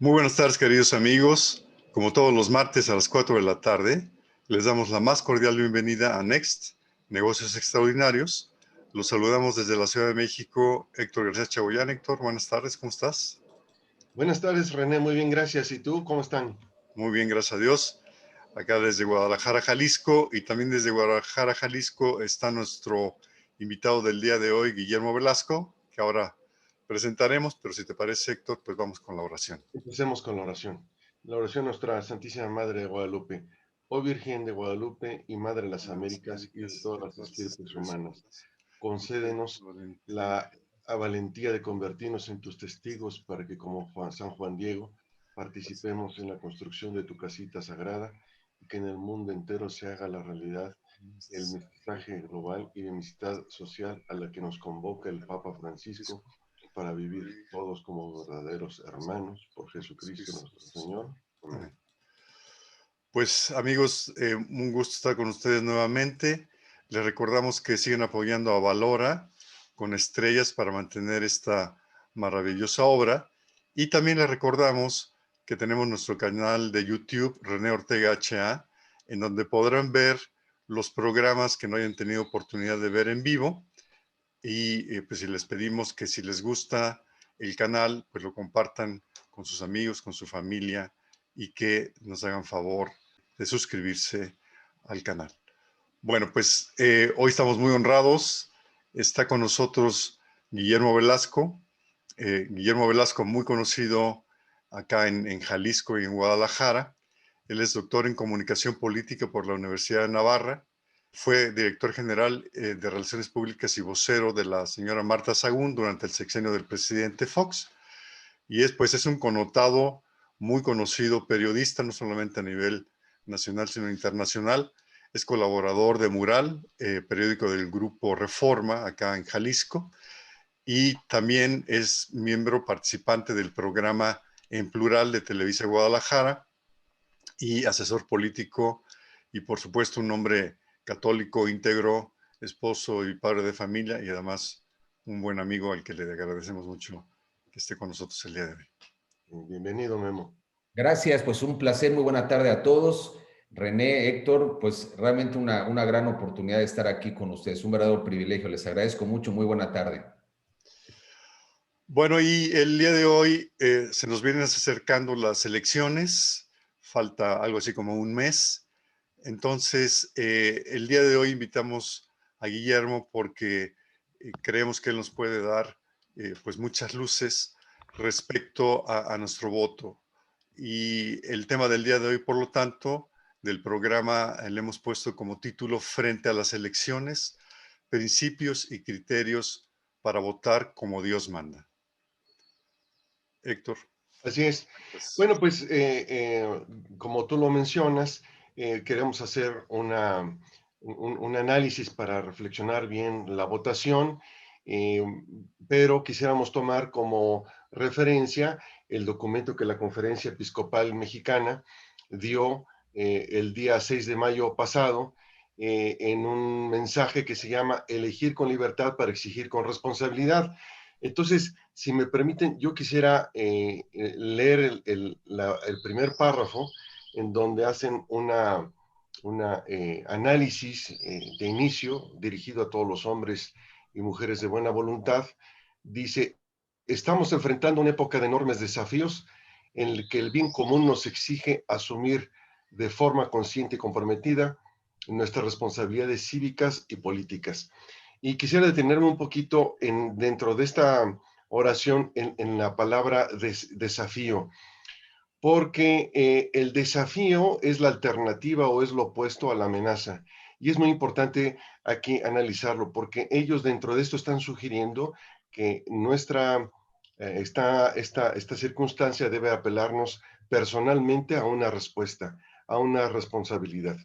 Muy buenas tardes, queridos amigos. Como todos los martes a las 4 de la tarde, les damos la más cordial bienvenida a Next, Negocios Extraordinarios. Los saludamos desde la Ciudad de México, Héctor García Chagoyán. Héctor, buenas tardes, ¿cómo estás? Buenas tardes, René, muy bien, gracias. ¿Y tú, cómo están? Muy bien, gracias a Dios. Acá desde Guadalajara, Jalisco, y también desde Guadalajara, Jalisco, está nuestro invitado del día de hoy, Guillermo Velasco, que ahora presentaremos, pero si te parece, Héctor, pues vamos con la oración. Empecemos con la oración. La oración a Nuestra Santísima Madre de Guadalupe. Oh Virgen de Guadalupe y Madre de las Américas y de todas las estirpes humanas, concédenos la valentía de convertirnos en tus testigos para que, como San Juan Diego, participemos en la construcción de tu casita sagrada y que en el mundo entero se haga la realidad el mensaje global y de amistad social a la que nos convoca el Papa Francisco para vivir todos como verdaderos hermanos por Jesucristo nuestro Señor. Amén. Amén. Pues amigos, un gusto estar con ustedes nuevamente. Les recordamos que siguen apoyando a Valora con estrellas para mantener esta maravillosa obra. Y también les recordamos que tenemos nuestro canal de YouTube, René Ortega HA, en donde podrán ver los programas que no hayan tenido oportunidad de ver en vivo. Y pues si les pedimos que si les gusta el canal, pues lo compartan con sus amigos, con su familia y que nos hagan favor de suscribirse al canal. Bueno, pues hoy estamos muy honrados. Está con nosotros Guillermo Velasco. Guillermo Velasco, muy conocido acá en Jalisco y en Guadalajara. Él es doctor en comunicación política por la Universidad de Navarra. Fue director general de Relaciones Públicas y vocero de la señora Marta Sagún durante el sexenio del presidente Fox. Y pues es un connotado, muy conocido periodista, no solamente a nivel nacional, sino internacional. Es colaborador de Mural, periódico del Grupo Reforma, acá en Jalisco. Y también es miembro participante del programa En Plural de Televisa Guadalajara y asesor político y por supuesto un hombre católico íntegro, esposo y padre de familia y además un buen amigo al que le agradecemos mucho que esté con nosotros el día de hoy. Bienvenido, Memo. Gracias, pues un placer, muy buena tarde a todos. René, Héctor, pues realmente una gran oportunidad de estar aquí con ustedes, un verdadero privilegio, les agradezco mucho, muy buena tarde. Bueno, y el día de hoy se nos vienen acercando las elecciones, falta algo así como un mes. Entonces, el día de hoy invitamos a Guillermo porque creemos que él nos puede dar pues muchas luces respecto a nuestro voto. Y el tema del día de hoy, por lo tanto, del programa le hemos puesto como título Frente a las elecciones, principios y criterios para votar como Dios manda. Héctor. Así es. Pues, Bueno, pues como tú lo mencionas, queremos hacer un análisis para reflexionar bien la votación, eh, pero quisiéramos tomar como referencia el documento que la Conferencia Episcopal Mexicana dio el día 6 de mayo pasado en un mensaje que se llama Elegir con libertad para exigir con responsabilidad. Entonces, si me permiten, yo quisiera leer el primer párrafo en donde hacen una análisis de inicio dirigido a todos los hombres y mujeres de buena voluntad. Dice, estamos enfrentando una época de enormes desafíos en el que el bien común nos exige asumir de forma consciente y comprometida nuestras responsabilidades cívicas y políticas. Y quisiera detenerme un poquito dentro de esta oración en la palabra desafío, porque el desafío es la alternativa o es lo opuesto a la amenaza. Y es muy importante aquí analizarlo, porque ellos dentro de esto están sugiriendo que esta circunstancia debe apelarnos personalmente a una respuesta, a una responsabilidad.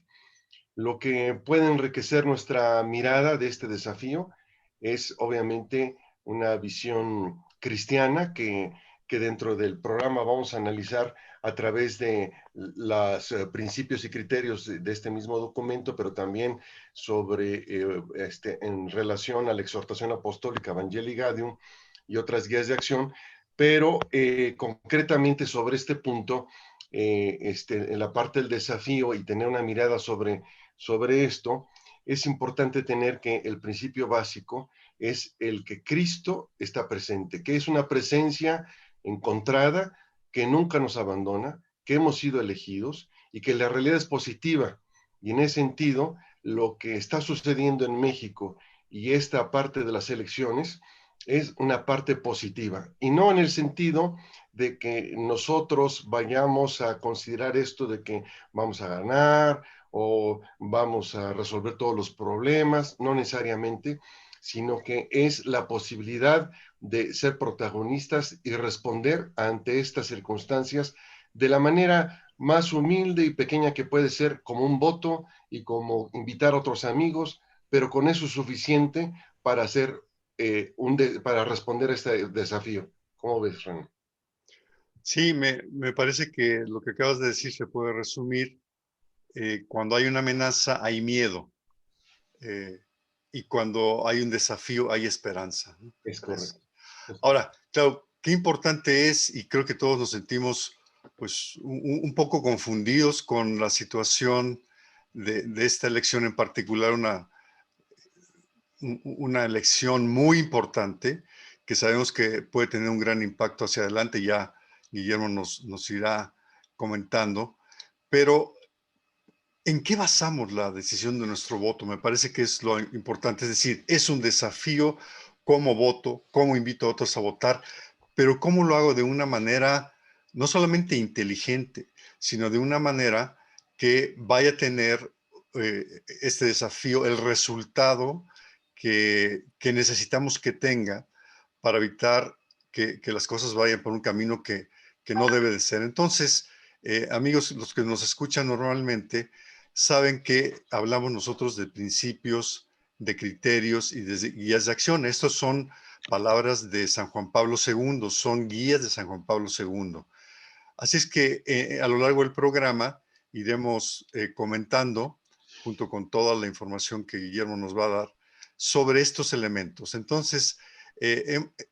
Lo que puede enriquecer nuestra mirada de este desafío es obviamente una visión cristiana que dentro del programa vamos a analizar a través de los principios y criterios de este mismo documento, pero también sobre en relación a la exhortación apostólica Evangelii Gaudium y otras guías de acción, pero concretamente sobre este punto, en la parte del desafío y tener una mirada sobre esto, es importante tener que el principio básico es el que Cristo está presente, que es una presencia encontrada, que nunca nos abandona, que hemos sido elegidos y que la realidad es positiva. Y en ese sentido, lo que está sucediendo en México y esta parte de las elecciones es una parte positiva, y no en el sentido de que nosotros vayamos a considerar esto de que vamos a ganar o vamos a resolver todos los problemas, no necesariamente, sino que es la posibilidad de ser protagonistas y responder ante estas circunstancias de la manera más humilde y pequeña que puede ser, como un voto y como invitar a otros amigos, pero con eso es suficiente para hacer para responder a este desafío. ¿Cómo ves, René? Sí, me parece que lo que acabas de decir se puede resumir. Cuando hay una amenaza, hay miedo. Y cuando hay un desafío, hay esperanza, ¿no? Es correcto. Ahora, claro, qué importante es, y creo que todos nos sentimos pues un poco confundidos con la situación de esta elección en particular, una elección muy importante que sabemos que puede tener un gran impacto hacia adelante. Ya Guillermo nos irá comentando, pero ¿en qué basamos la decisión de nuestro voto? Me parece que es lo importante, es decir, es un desafío, cómo voto, cómo invito a otros a votar, pero cómo lo hago de una manera no solamente inteligente, sino de una manera que vaya a tener este desafío, el resultado que necesitamos que tenga para evitar que las cosas vayan por un camino que no debe de ser. Entonces, amigos, los que nos escuchan normalmente, saben que hablamos nosotros de principios, de criterios y de guías de acción. Estos son palabras de San Juan Pablo II, son guías de San Juan Pablo II. Así es que a lo largo del programa iremos comentando, junto con toda la información que Guillermo nos va a dar, sobre estos elementos. Entonces,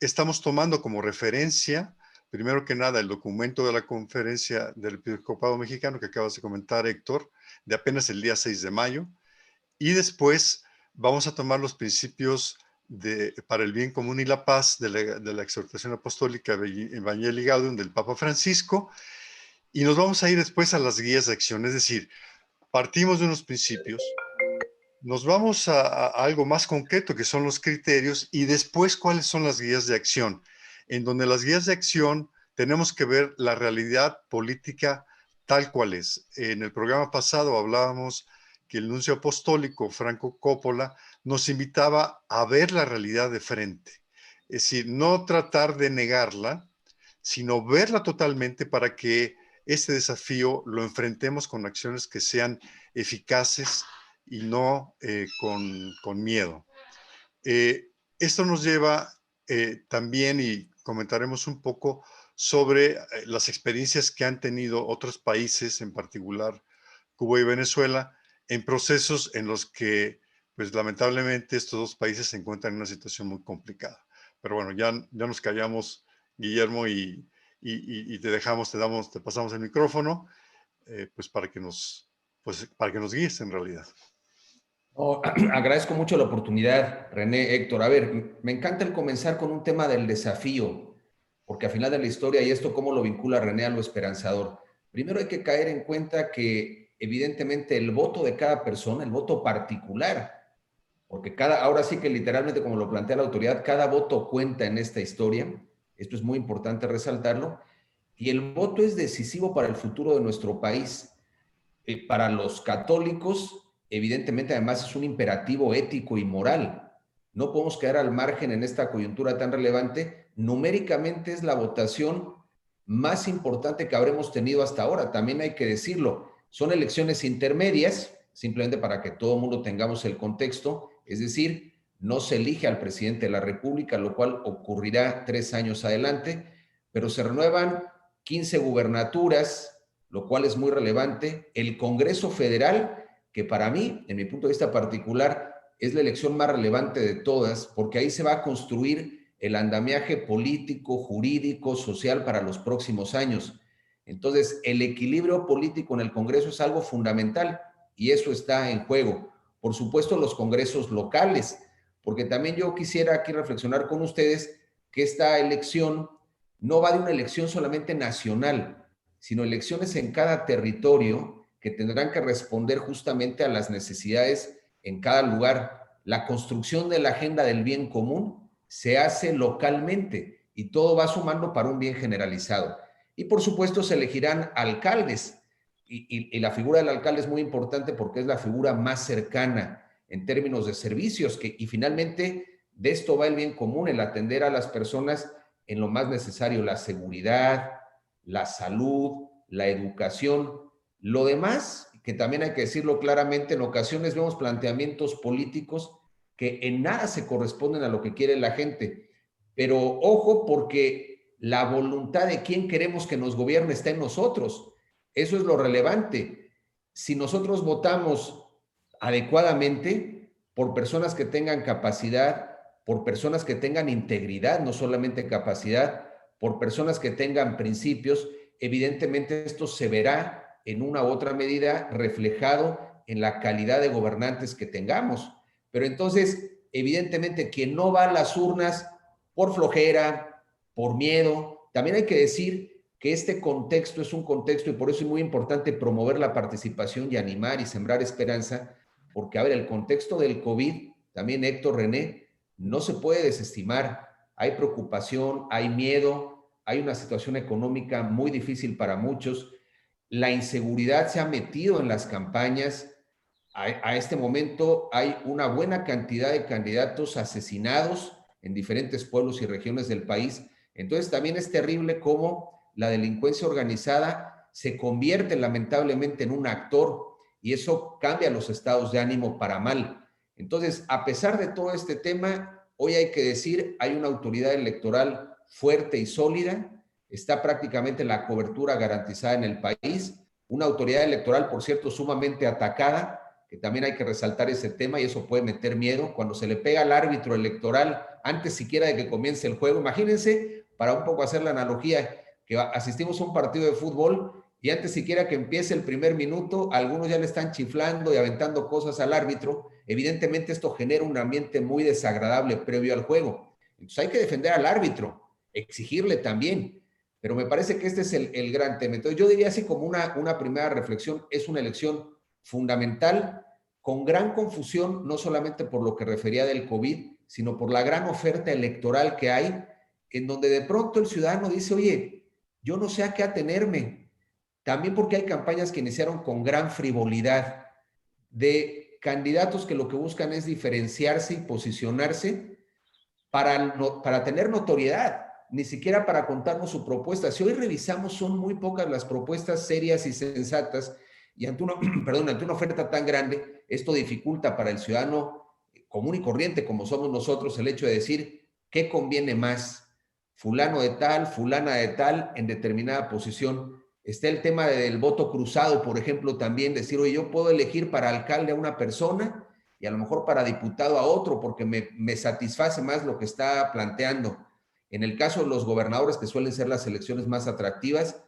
estamos tomando como referencia, primero que nada, el documento de la Conferencia del Episcopado Mexicano que acabas de comentar, Héctor, de apenas el día 6 de mayo, y después vamos a tomar los principios para el bien común y la paz de la exhortación apostólica Evangelii Gaudium del Papa Francisco, y nos vamos a ir después a las guías de acción, es decir, partimos de unos principios, nos vamos a algo más concreto que son los criterios, y después cuáles son las guías de acción, en donde las guías de acción tenemos que ver la realidad política tal cual es. En el programa pasado hablábamos que el nuncio apostólico Franco Coppola nos invitaba a ver la realidad de frente, es decir, no tratar de negarla, sino verla totalmente para que este desafío lo enfrentemos con acciones que sean eficaces y no con miedo. Esto nos lleva también, y comentaremos un poco sobre las experiencias que han tenido otros países, en particular Cuba y Venezuela, en procesos en los que, pues lamentablemente, estos dos países se encuentran en una situación muy complicada. Pero bueno, ya nos callamos, Guillermo, y te pasamos el micrófono, pues para que nos guíes en realidad. Oh, agradezco mucho la oportunidad, René, Héctor. A ver, me encanta el comenzar con un tema del desafío, porque al final de la historia, y esto cómo lo vincula René a lo esperanzador. Primero hay que caer en cuenta que evidentemente el voto de cada persona, el voto particular, porque ahora sí que literalmente como lo plantea la autoridad, cada voto cuenta en esta historia. Esto es muy importante resaltarlo. Y el voto es decisivo para el futuro de nuestro país. Para los católicos, evidentemente, además es un imperativo ético y moral. No podemos quedar al margen en esta coyuntura tan relevante. Numéricamente es la votación más importante que habremos tenido hasta ahora. También hay que decirlo. Son elecciones intermedias, simplemente para que todo el mundo tengamos el contexto. Es decir, no se elige al presidente de la República, lo cual ocurrirá 3 años adelante, pero se renuevan 15 gubernaturas, lo cual es muy relevante. El Congreso Federal, que para mí, en mi punto de vista particular, es la elección más relevante de todas, porque ahí se va a construir el andamiaje político, jurídico, social para los próximos años. Entonces, el equilibrio político en el Congreso es algo fundamental y eso está en juego. Por supuesto, los congresos locales, porque también yo quisiera aquí reflexionar con ustedes que esta elección no va de una elección solamente nacional, sino elecciones en cada territorio que tendrán que responder justamente a las necesidades en cada lugar. La construcción de la agenda del bien común se hace localmente y todo va sumando para un bien generalizado. Y por supuesto se elegirán alcaldes y la figura del alcalde es muy importante porque es la figura más cercana en términos de servicios y finalmente de esto va el bien común, el atender a las personas en lo más necesario, la seguridad, la salud, la educación. Lo demás, que también hay que decirlo claramente, en ocasiones vemos planteamientos políticos que en nada se corresponden a lo que quiere la gente. Pero ojo, porque la voluntad de quién queremos que nos gobierne está en nosotros. Eso es lo relevante. Si nosotros votamos adecuadamente por personas que tengan capacidad, por personas que tengan integridad, no solamente capacidad, por personas que tengan principios, evidentemente esto se verá en una u otra medida reflejado en la calidad de gobernantes que tengamos. Pero entonces, evidentemente, quien no va a las urnas por flojera, por miedo, también hay que decir que este contexto es un contexto y por eso es muy importante promover la participación y animar y sembrar esperanza, porque, a ver, el contexto del COVID, también Héctor, René, no se puede desestimar. Hay preocupación, hay miedo, hay una situación económica muy difícil para muchos. La inseguridad se ha metido en las campañas. A este momento hay una buena cantidad de candidatos asesinados en diferentes pueblos y regiones del país. Entonces también es terrible cómo la delincuencia organizada se convierte lamentablemente en un actor y eso cambia los estados de ánimo para mal. Entonces, a pesar de todo este tema, hoy hay que decir, hay una autoridad electoral fuerte y sólida, está prácticamente la cobertura garantizada en el país, una autoridad electoral, por cierto, sumamente atacada, que también hay que resaltar ese tema y eso puede meter miedo. Cuando se le pega al árbitro electoral antes siquiera de que comience el juego, imagínense, para un poco hacer la analogía, que asistimos a un partido de fútbol y antes siquiera que empiece el primer minuto, algunos ya le están chiflando y aventando cosas al árbitro. Evidentemente esto genera un ambiente muy desagradable previo al juego. Entonces hay que defender al árbitro, exigirle también, pero me parece que este es el gran tema. Entonces yo diría así como una primera reflexión, es una elección fundamental, con gran confusión, no solamente por lo que refería del COVID, sino por la gran oferta electoral que hay, en donde de pronto el ciudadano dice, oye, yo no sé a qué atenerme. También porque hay campañas que iniciaron con gran frivolidad de candidatos que lo que buscan es diferenciarse y posicionarse para tener notoriedad, ni siquiera para contarnos su propuesta. Si hoy revisamos, son muy pocas las propuestas serias y sensatas y ante una, ante una oferta tan grande, esto dificulta para el ciudadano común y corriente como somos nosotros el hecho de decir qué conviene más, fulano de tal, fulana de tal, en determinada posición. Está el tema del voto cruzado, por ejemplo, también decir, oye, yo puedo elegir para alcalde a una persona y a lo mejor para diputado a otro porque me satisface más lo que está planteando. En el caso de los gobernadores, que suelen ser las elecciones más atractivas,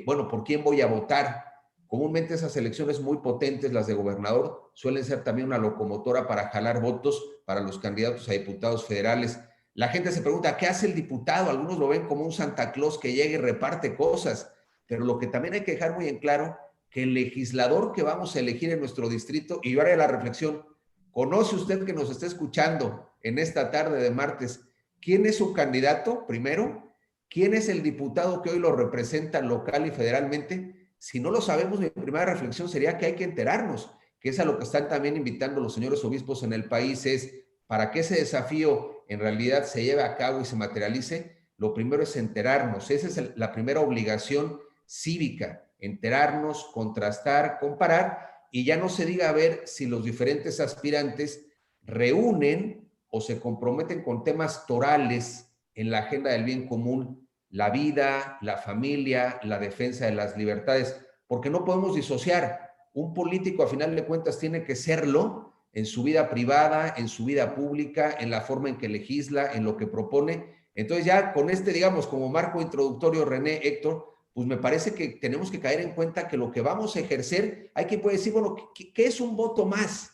bueno, ¿por quién voy a votar? Comúnmente esas elecciones muy potentes, las de gobernador, suelen ser también una locomotora para jalar votos para los candidatos a diputados federales. La gente se pregunta, ¿qué hace el diputado? Algunos lo ven como un Santa Claus que llega y reparte cosas, pero lo que también hay que dejar muy en claro, que el legislador que vamos a elegir en nuestro distrito, y yo haré la reflexión, ¿conoce usted que nos está escuchando en esta tarde de martes? ¿Quién es su candidato primero? ¿Quién es el diputado que hoy lo representa local y federalmente? Si no lo sabemos, mi primera reflexión sería que hay que enterarnos, que es a lo que están también invitando los señores obispos en el país, es para que ese desafío en realidad se lleve a cabo y se materialice, lo primero es enterarnos. Esa es la primera obligación cívica, enterarnos, contrastar, comparar, y ya no se diga a ver si los diferentes aspirantes reúnen o se comprometen con temas torales en la agenda del bien común, la vida, la familia, la defensa de las libertades, porque no podemos disociar. Un político, a final de cuentas, tiene que serlo en su vida privada, en su vida pública, en la forma en que legisla, en lo que propone. Entonces ya con este, digamos, como marco introductorio, René, Héctor, pues me parece que tenemos que caer en cuenta que lo que vamos a ejercer, hay quien puede decir, bueno, ¿qué es un voto más?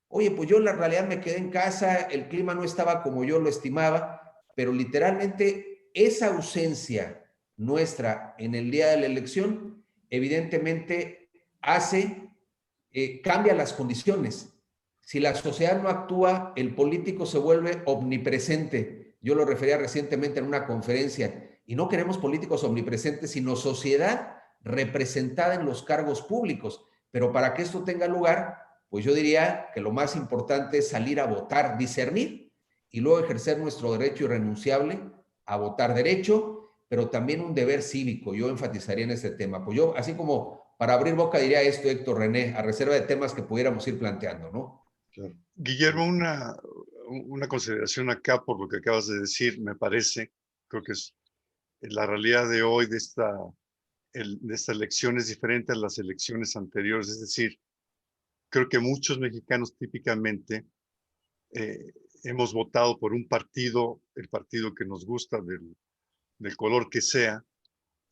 Oye, pues yo en la realidad me quedé en casa, el clima no estaba como yo lo estimaba, pero literalmente esa ausencia nuestra en el día de la elección, evidentemente cambia las condiciones. Si la sociedad no actúa, el político se vuelve omnipresente. Yo lo refería recientemente en una conferencia, y no queremos políticos omnipresentes, sino sociedad representada en los cargos públicos. Pero para que esto tenga lugar, pues yo diría que lo más importante es salir a votar, discernir y luego ejercer nuestro derecho irrenunciable a votar derecho, pero también un deber cívico. Yo enfatizaría en este tema. Pues yo, así como para abrir boca, diría esto, Héctor, René, a reserva de temas que pudiéramos ir planteando, ¿no? Claro. Guillermo, una consideración acá por lo que acabas de decir, me parece, creo que es la realidad de hoy de esta elección es diferente a las elecciones anteriores, es decir, creo que muchos mexicanos típicamente hemos votado por un partido, el partido que nos gusta, del color que sea,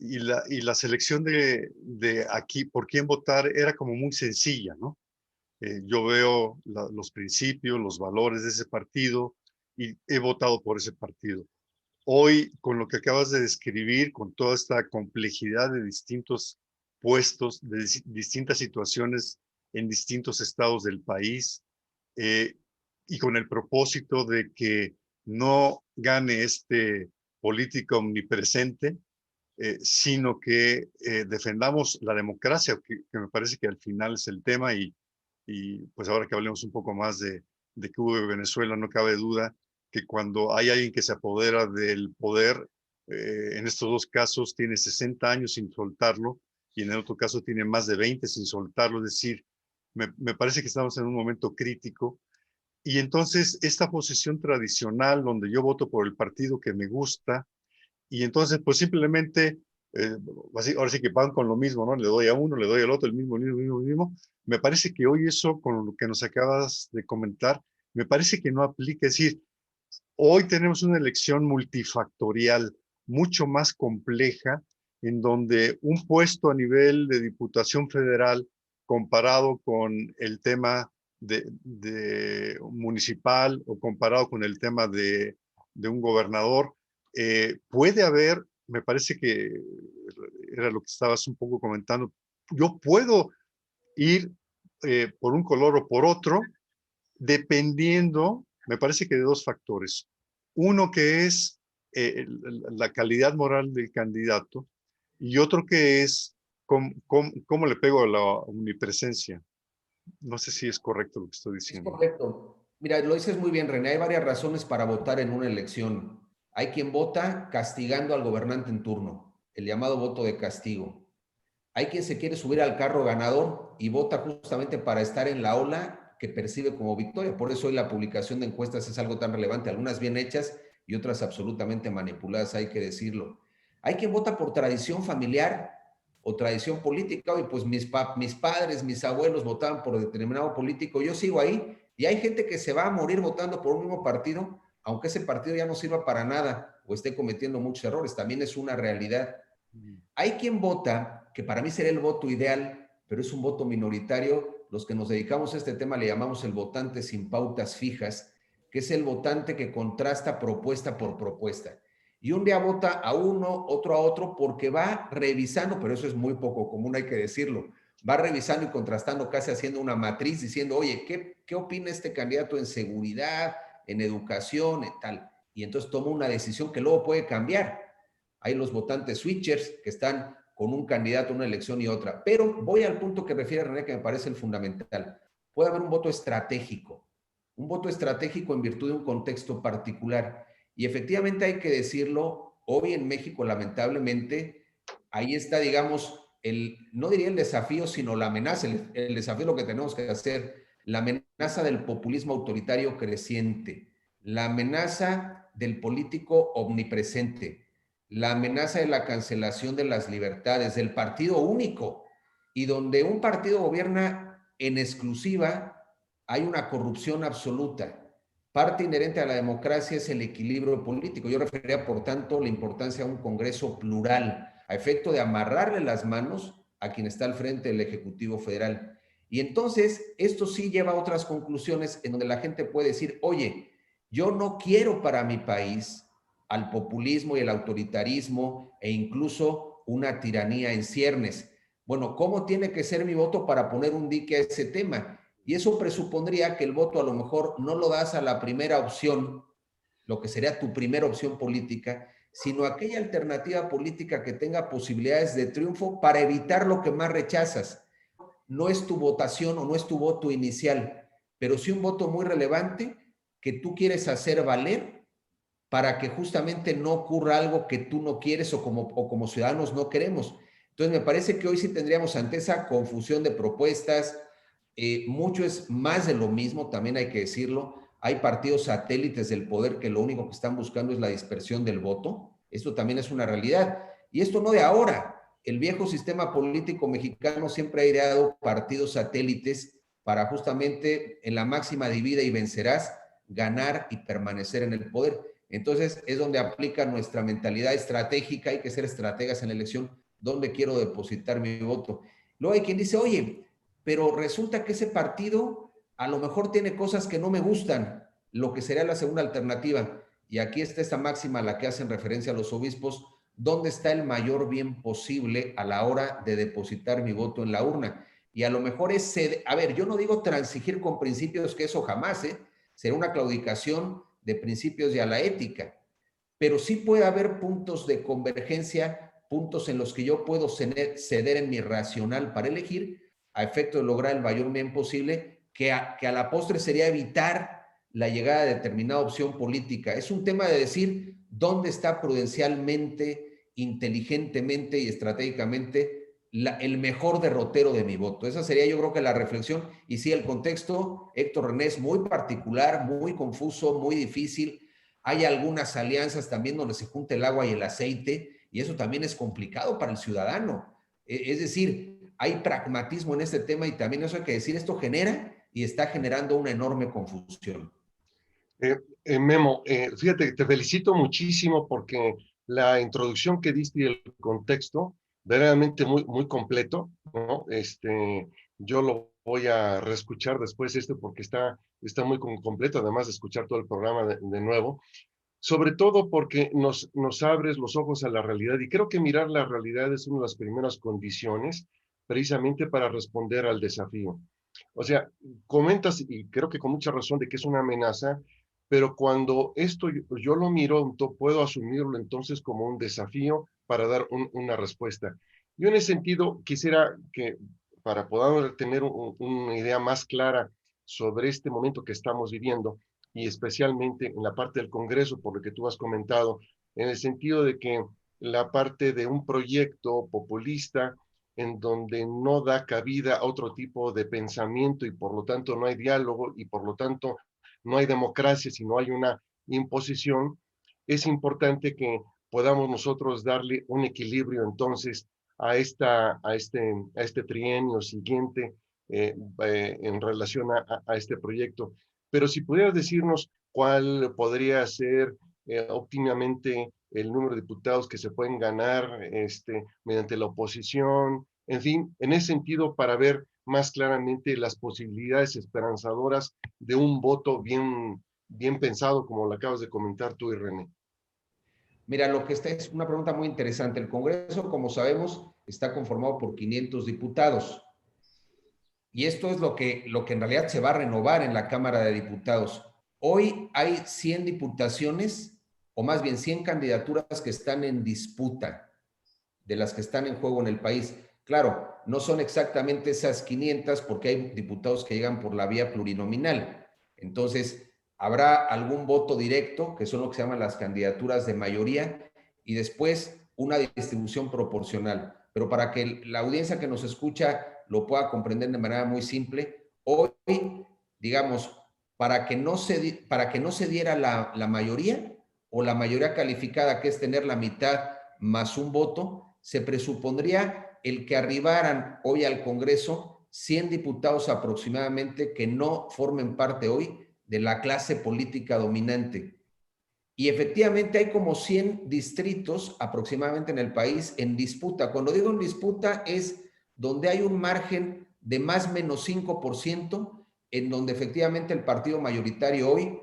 y la selección de aquí, por quién votar, era como muy sencilla, ¿no? Yo veo los principios, los valores de ese partido y he votado por ese partido. Hoy, con lo que acabas de describir, con toda esta complejidad de distintos puestos, de distintas situaciones en distintos estados del país, eh, y con el propósito de que no gane este político omnipresente, sino que defendamos la democracia, que me parece que al final es el tema, y pues ahora que hablemos un poco más de Cuba y Venezuela, no cabe duda que cuando hay alguien que se apodera del poder, en estos dos casos tiene 60 años sin soltarlo, y en el otro caso tiene más de 20 sin soltarlo, es decir, me parece que estamos en un momento crítico, y entonces esta posición tradicional donde yo voto por el partido que me gusta, y entonces pues simplemente, ahora sí que van con lo mismo, ¿no? Le doy a uno, le doy al otro, el mismo, mismo. Me parece que hoy eso, con lo que nos acabas de comentar, me parece que no aplica. Es decir, hoy tenemos una elección multifactorial, mucho más compleja, en donde un puesto a nivel de Diputación Federal comparado con el tema de municipal o comparado con el tema de un gobernador, puede haber, me parece que era lo que estabas un poco comentando, yo puedo ir por un color o por otro, dependiendo, me parece que de dos factores. Uno que es la calidad moral del candidato y otro que es cómo le pego a la omnipresencia. No sé si es correcto lo que estoy Es diciendo. correcto. Mira, lo dices muy bien, René. Hay varias razones para votar en una elección. Hay quien vota castigando al gobernante en turno, el llamado voto de castigo. Hay quien se quiere subir al carro ganador y vota justamente para estar en la ola que percibe como victoria. Por eso hoy la publicación de encuestas es algo tan relevante, algunas bien hechas y otras absolutamente manipuladas, hay que decirlo. Hay quien vota por tradición familiar o tradición política. Hoy pues mis padres, mis abuelos votaban por determinado político, yo sigo ahí, y hay gente que se va a morir votando por un mismo partido, aunque ese partido ya no sirva para nada o esté cometiendo muchos errores, también es una realidad. Hay quien vota, que para mí sería el voto ideal, pero es un voto minoritario. Los que nos dedicamos a este tema le llamamos el votante sin pautas fijas, que es el votante que contrasta propuesta por propuesta. Y un día vota a uno, otro a otro, porque va revisando, pero eso es muy poco común, hay que decirlo. Va revisando y contrastando, casi haciendo una matriz, diciendo, oye, ¿qué opina este candidato en seguridad, en educación, en tal? Y entonces toma una decisión que luego puede cambiar. Hay los votantes switchers que están con un candidato, una elección y otra. Pero voy al punto que refiere René, que me parece el fundamental. Puede haber un voto estratégico en virtud de un contexto particular. Y efectivamente hay que decirlo, hoy en México, lamentablemente, ahí está, digamos, no diría el desafío, sino la amenaza. El desafío es lo que tenemos que hacer. La amenaza del populismo autoritario creciente, la amenaza del político omnipresente, la amenaza de la cancelación de las libertades, del partido único, y donde un partido gobierna en exclusiva hay una corrupción absoluta. Parte inherente a la democracia es el equilibrio político. Yo referiría, por tanto, la importancia de un Congreso plural, a efecto de amarrarle las manos a quien está al frente del Ejecutivo Federal. Y entonces, esto sí lleva a otras conclusiones en donde la gente puede decir, oye, yo no quiero para mi país al populismo y el autoritarismo e incluso una tiranía en ciernes. Bueno, ¿cómo tiene que ser mi voto para poner un dique a ese tema? Y eso presupondría que el voto a lo mejor no lo das a la primera opción, lo que sería tu primera opción política, sino aquella alternativa política que tenga posibilidades de triunfo para evitar lo que más rechazas. No es tu votación o no es tu voto inicial, pero sí un voto muy relevante que tú quieres hacer valer para que justamente no ocurra algo que tú no quieres o como ciudadanos no queremos. Entonces me parece que hoy sí tendríamos ante esa confusión de propuestas, mucho es más de lo mismo, también hay que decirlo. Hay partidos satélites del poder que lo único que están buscando es la dispersión del voto. Esto también es una realidad. Y esto no de ahora. El viejo sistema político mexicano siempre ha ideado partidos satélites para justamente en la máxima divida y vencerás, ganar y permanecer en el poder. Entonces es donde aplica nuestra mentalidad estratégica. Hay que ser estrategas en la elección. ¿Dónde quiero depositar mi voto? Luego hay quien dice, oye, pero resulta que ese partido a lo mejor tiene cosas que no me gustan, lo que sería la segunda alternativa. Y aquí está esta máxima a la que hacen referencia a los obispos, ¿dónde está el mayor bien posible a la hora de depositar mi voto en la urna? Y a lo mejor es, a ver, yo no digo transigir con principios, que eso jamás, será una claudicación de principios y a la ética, pero sí puede haber puntos de convergencia, puntos en los que yo puedo ceder en mi racional para elegir, a efecto de lograr el mayor bien posible, que a la postre sería evitar la llegada de determinada opción política. Es un tema de decir dónde está prudencialmente, inteligentemente y estratégicamente el mejor derrotero de mi voto. Esa sería, yo creo, que la reflexión. Y sí, el contexto, Héctor René, es muy particular, muy confuso, muy difícil. Hay algunas alianzas también donde se junta el agua y el aceite, y eso también es complicado para el ciudadano. Es decir, hay pragmatismo en este tema y también eso hay que decir, esto genera y está generando una enorme confusión. Memo, fíjate que te felicito muchísimo porque la introducción que diste y el contexto, verdaderamente muy completo, ¿no? Yo lo voy a reescuchar después porque está muy completo, además de escuchar todo el programa de nuevo, sobre todo porque nos abres los ojos a la realidad y creo que mirar la realidad es una de las primeras condiciones precisamente para responder al desafío. O sea, comentas, y creo que con mucha razón, de que es una amenaza, pero cuando esto yo lo miro, puedo asumirlo entonces como un desafío para dar una respuesta. Yo en ese sentido quisiera que, para poder tener una idea más clara sobre este momento que estamos viviendo, y especialmente en la parte del Congreso, por lo que tú has comentado, en el sentido de que la parte de un proyecto populista en donde no da cabida a otro tipo de pensamiento y por lo tanto no hay diálogo y por lo tanto no hay democracia, sino hay una imposición, es importante que podamos nosotros darle un equilibrio entonces a este trienio siguiente en relación a este proyecto. Pero si pudieras decirnos cuál podría ser óptimamente el número de diputados que se pueden ganar mediante la oposición, en fin, en ese sentido, para ver más claramente las posibilidades esperanzadoras de un voto bien pensado, como lo acabas de comentar tú y René. Mira, lo que está es una pregunta muy interesante. El Congreso, como sabemos, está conformado por 500 diputados. Y esto es lo que en realidad se va a renovar en la Cámara de Diputados. Hoy hay 100 diputaciones, o más bien 100 candidaturas que están en disputa, de las que están en juego en el país. Claro, no son exactamente esas 500 porque hay diputados que llegan por la vía plurinominal. Entonces, habrá algún voto directo, que son lo que se llaman las candidaturas de mayoría, y después una distribución proporcional. Pero para que la audiencia que nos escucha lo pueda comprender de manera muy simple, hoy, digamos, para que no se diera la mayoría o la mayoría calificada, que es tener la mitad más un voto, se presupondría el que arribaran hoy al Congreso 100 diputados aproximadamente que no formen parte hoy de la clase política dominante. Y efectivamente hay como 100 distritos aproximadamente en el país en disputa. Cuando digo en disputa es donde hay un margen de más o menos 5%, en donde efectivamente el partido mayoritario hoy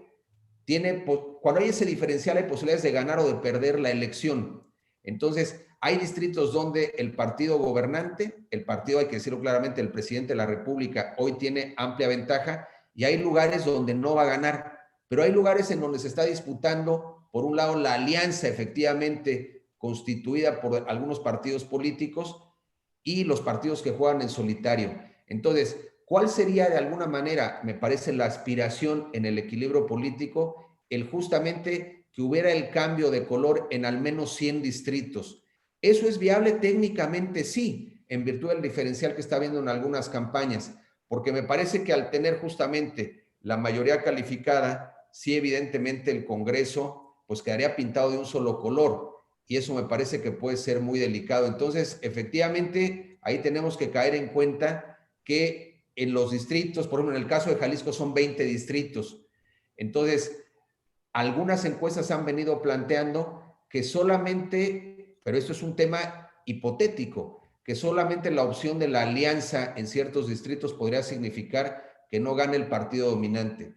tiene, cuando hay ese diferencial hay posibilidades de ganar o de perder la elección. Entonces, hay distritos donde el partido gobernante, el partido, hay que decirlo claramente, el presidente de la República hoy tiene amplia ventaja, y hay lugares donde no va a ganar, pero hay lugares en donde se está disputando, por un lado, la alianza efectivamente constituida por algunos partidos políticos y los partidos que juegan en solitario. Entonces, ¿cuál sería de alguna manera, me parece, la aspiración en el equilibrio político? El justamente que hubiera el cambio de color en al menos 100 distritos. ¿Eso es viable? Técnicamente sí, en virtud del diferencial que está habiendo en algunas campañas, porque me parece que al tener justamente la mayoría calificada, sí evidentemente el Congreso pues quedaría pintado de un solo color, y eso me parece que puede ser muy delicado. Entonces, efectivamente, ahí tenemos que caer en cuenta que en los distritos, por ejemplo, en el caso de Jalisco son 20 distritos. Entonces, algunas encuestas han venido planteando que solamente, pero esto es un tema hipotético, que solamente la opción de la alianza en ciertos distritos podría significar que no gane el partido dominante.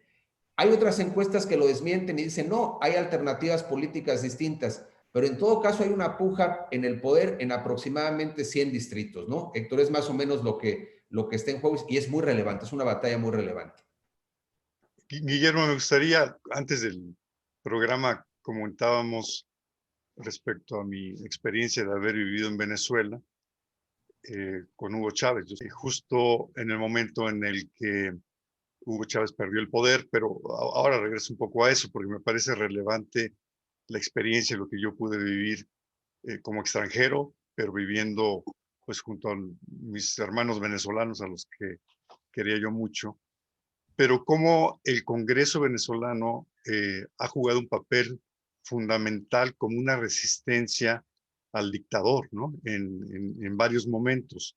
Hay otras encuestas que lo desmienten y dicen, no, hay alternativas políticas distintas, pero en todo caso hay una puja en el poder en aproximadamente 100 distritos, ¿no? Héctor, es más o menos lo que está en juego, y es muy relevante, es una batalla muy relevante. Guillermo, me gustaría, antes del programa comentábamos respecto a mi experiencia de haber vivido en Venezuela con Hugo Chávez. Justo en el momento en el que Hugo Chávez perdió el poder, pero ahora regreso un poco a eso porque me parece relevante la experiencia, lo que yo pude vivir como extranjero, pero viviendo pues junto a mis hermanos venezolanos a los que quería yo mucho. Pero cómo el Congreso venezolano ha jugado un papel fundamental como una resistencia al dictador, ¿no? En varios momentos.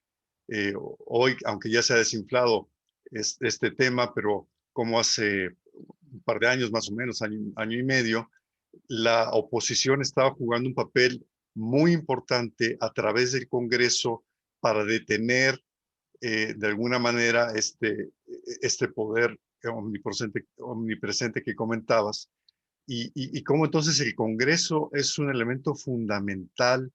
Hoy, aunque ya se ha desinflado este tema, pero como hace un par de años más o menos, año y medio, la oposición estaba jugando un papel muy importante a través del Congreso para detener de alguna manera este poder omnipresente que comentabas, y cómo entonces el Congreso es un elemento fundamental,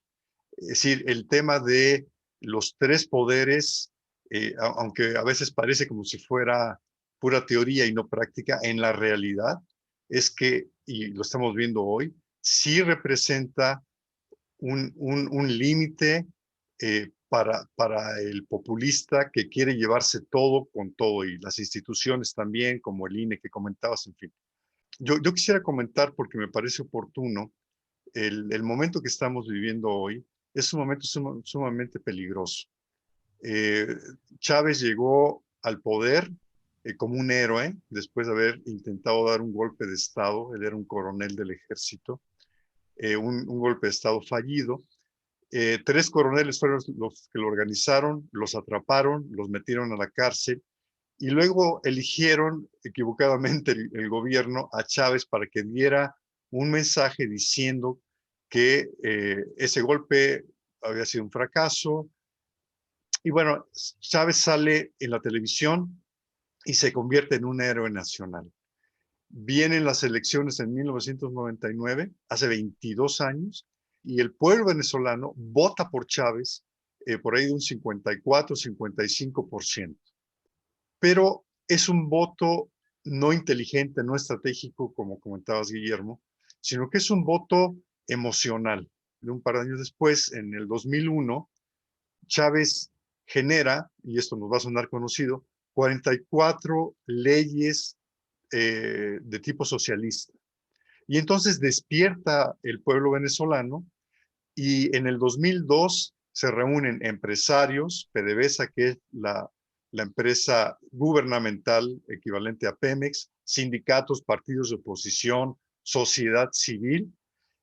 es decir, el tema de los tres poderes, aunque a veces parece como si fuera pura teoría y no práctica, en la realidad es que, y lo estamos viendo hoy, sí representa un límite para el populista que quiere llevarse todo con todo, y las instituciones también, como el INE que comentabas, en fin. Yo quisiera comentar, porque me parece oportuno, el momento que estamos viviendo hoy es un momento sumamente peligroso. Eh, Chávez llegó al poder como un héroe después de haber intentado dar un golpe de Estado. Él era un coronel del ejército, un golpe de Estado fallido. Tres coroneles fueron los que lo organizaron, los atraparon, los metieron a la cárcel, y luego eligieron equivocadamente el gobierno a Chávez para que diera un mensaje diciendo que ese golpe había sido un fracaso. Y bueno, Chávez sale en la televisión y se convierte en un héroe nacional. Vienen las elecciones en 1999, hace 22 años, y el pueblo venezolano vota por Chávez por ahí de un 54, 55%. Pero es un voto no inteligente, no estratégico, como comentabas, Guillermo, sino que es un voto emocional. De un par de años después, en el 2001, Chávez genera, y esto nos va a sonar conocido, 44 leyes de tipo socialista. Y entonces despierta el pueblo venezolano, y en el 2002 se reúnen empresarios, PDVSA, que es la empresa gubernamental equivalente a Pemex, sindicatos, partidos de oposición, sociedad civil,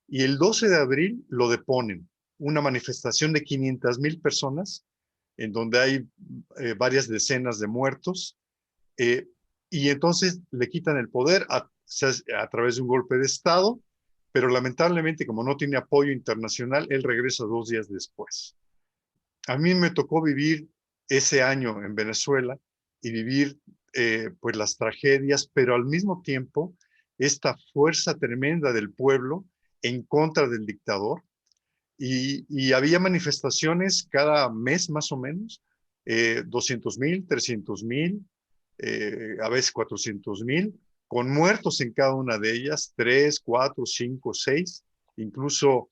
y el 12 de abril lo deponen. Una manifestación de 500,000 personas en donde hay varias decenas de muertos, y entonces le quitan el poder a través de un golpe de Estado, pero lamentablemente, como no tiene apoyo internacional, él regresa 2 días después. A mí me tocó vivir ese año en Venezuela y vivir pues las tragedias, pero al mismo tiempo esta fuerza tremenda del pueblo en contra del dictador. Y había manifestaciones cada mes más o menos, 200,000, 300,000, a veces 400,000, con muertos en cada una de ellas, 3, 4, 5, 6. Incluso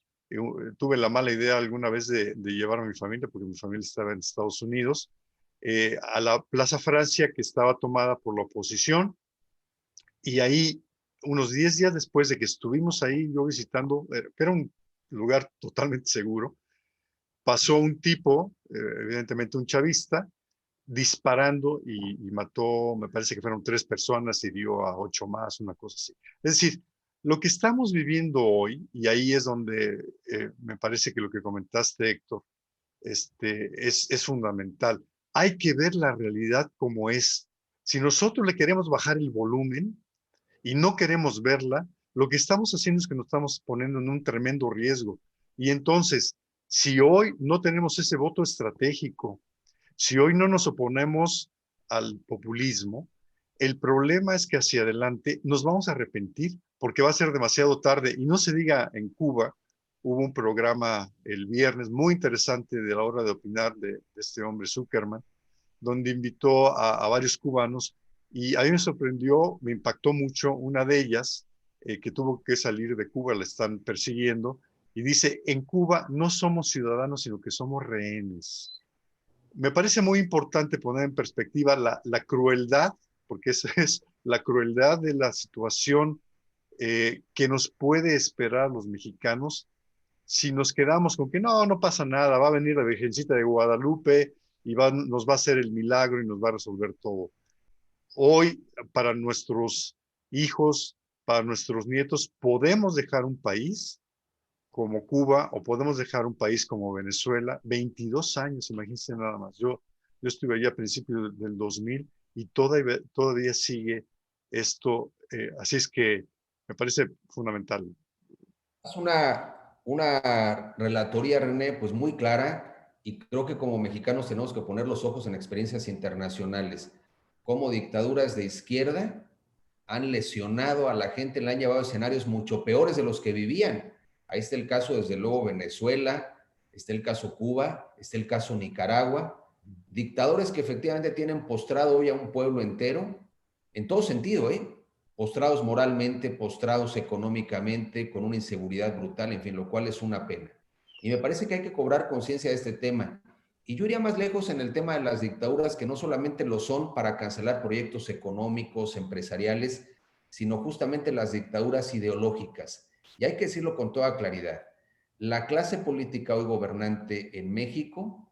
tuve la mala idea alguna vez de llevar a mi familia, porque mi familia estaba en Estados Unidos, a la Plaza Francia, que estaba tomada por la oposición, y ahí, unos 10 días después de que estuvimos ahí, yo visitando, que era un lugar totalmente seguro, pasó un tipo, evidentemente un chavista, disparando y mató, me parece que fueron 3 personas y dio a 8 más, una cosa así. Es decir, lo que estamos viviendo hoy, y ahí es donde me parece que lo que comentaste, Héctor, es fundamental. Hay que ver la realidad como es. Si nosotros le queremos bajar el volumen y no queremos verla, lo que estamos haciendo es que nos estamos poniendo en un tremendo riesgo. Y entonces, si hoy no tenemos ese voto estratégico, si hoy no nos oponemos al populismo, el problema es que hacia adelante nos vamos a arrepentir porque va a ser demasiado tarde. Y no se diga en Cuba, hubo un programa el viernes muy interesante de la hora de opinar de este hombre Zuckerman, donde invitó a varios cubanos y a mí me sorprendió, me impactó mucho una de ellas que tuvo que salir de Cuba, la están persiguiendo, y dice, en Cuba no somos ciudadanos, sino que somos rehenes. Me parece muy importante poner en perspectiva la crueldad, porque esa es la crueldad de la situación que nos puede esperar los mexicanos si nos quedamos con que no pasa nada, va a venir la Virgencita de Guadalupe y nos va a hacer el milagro y nos va a resolver todo. Hoy, para nuestros hijos, para nuestros nietos, podemos dejar un país como Cuba o podemos dejar un país como Venezuela, 22 años, imagínense nada más. Yo estuve allí a principios del 2000 y todavía sigue esto, así es que me parece fundamental. Es una relatoría, René, pues muy clara, y creo que como mexicanos tenemos que poner los ojos en experiencias internacionales, como dictaduras de izquierda han lesionado a la gente, le han llevado a escenarios mucho peores de los que vivían. Ahí está el caso, desde luego, Venezuela, está el caso Cuba, está el caso Nicaragua, dictadores que efectivamente tienen postrado hoy a un pueblo entero, en todo sentido, postrados moralmente, postrados económicamente, con una inseguridad brutal, en fin, lo cual es una pena. Y me parece que hay que cobrar conciencia de este tema. Y yo iría más lejos en el tema de las dictaduras, que no solamente lo son para cancelar proyectos económicos, empresariales, sino justamente las dictaduras ideológicas. Y hay que decirlo con toda claridad. La clase política hoy gobernante en México,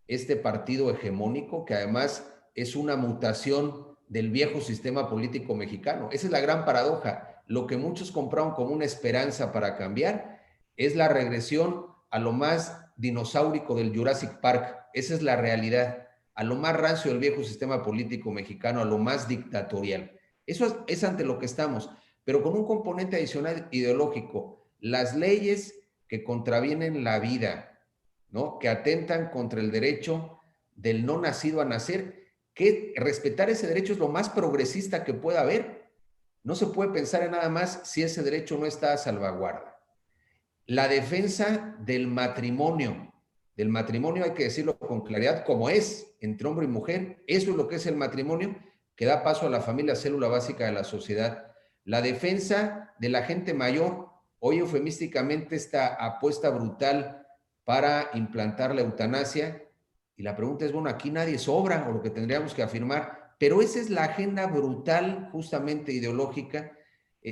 este partido hegemónico, que además es una mutación del viejo sistema político mexicano. Esa es la gran paradoja. Lo que muchos compraron como una esperanza para cambiar es la regresión a lo más dinosaurico del Jurassic Park. Esa es la realidad. A lo más rancio del viejo sistema político mexicano, a lo más dictatorial. Eso es ante lo que estamos, pero con un componente adicional ideológico. Las leyes que contravienen la vida, ¿no? Que atentan contra el derecho del no nacido a nacer, que respetar ese derecho es lo más progresista que pueda haber. No se puede pensar en nada más si ese derecho no está a salvaguarda. La defensa del matrimonio hay que decirlo con claridad, como es entre hombre y mujer, eso es lo que es el matrimonio, que da paso a la familia, célula básica de la sociedad. La defensa de la gente mayor, hoy eufemísticamente esta apuesta brutal para implantar la eutanasia, y la pregunta es, bueno, aquí nadie sobra, o lo que tendríamos que afirmar, pero esa es la agenda brutal, justamente ideológica.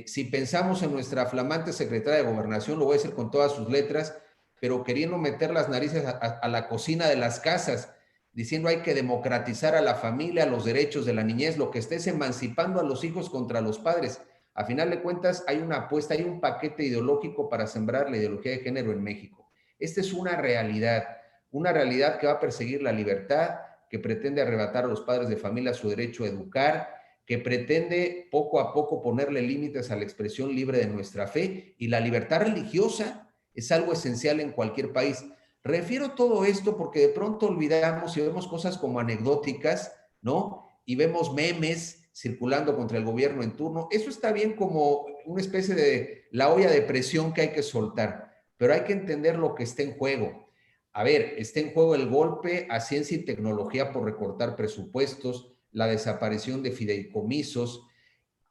Si pensamos en nuestra flamante secretaria de Gobernación, lo voy a decir con todas sus letras, pero queriendo meter las narices a la cocina de las casas, diciendo hay que democratizar a la familia, los derechos de la niñez, lo que estés emancipando a los hijos contra los padres. A final de cuentas, hay una apuesta, hay un paquete ideológico para sembrar la ideología de género en México. Esta es una realidad. una realidad que va a perseguir la libertad, que pretende arrebatar a los padres de familia su derecho a educar, que pretende poco a poco ponerle límites a la expresión libre de nuestra fe, y la libertad religiosa es algo esencial en cualquier país. Refiero todo esto porque de pronto olvidamos y vemos cosas como anecdóticas, ¿no? Y vemos memes circulando contra el gobierno en turno. Eso está bien como una especie de la olla de presión que hay que soltar, pero hay que entender lo que está en juego. A ver, está en juego el golpe a ciencia y tecnología por recortar presupuestos, la desaparición de fideicomisos,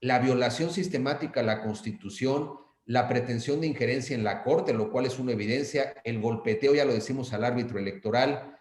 la violación sistemática a la Constitución, la pretensión de injerencia en la Corte, lo cual es una evidencia, el golpeteo, ya lo decimos, al árbitro electoral,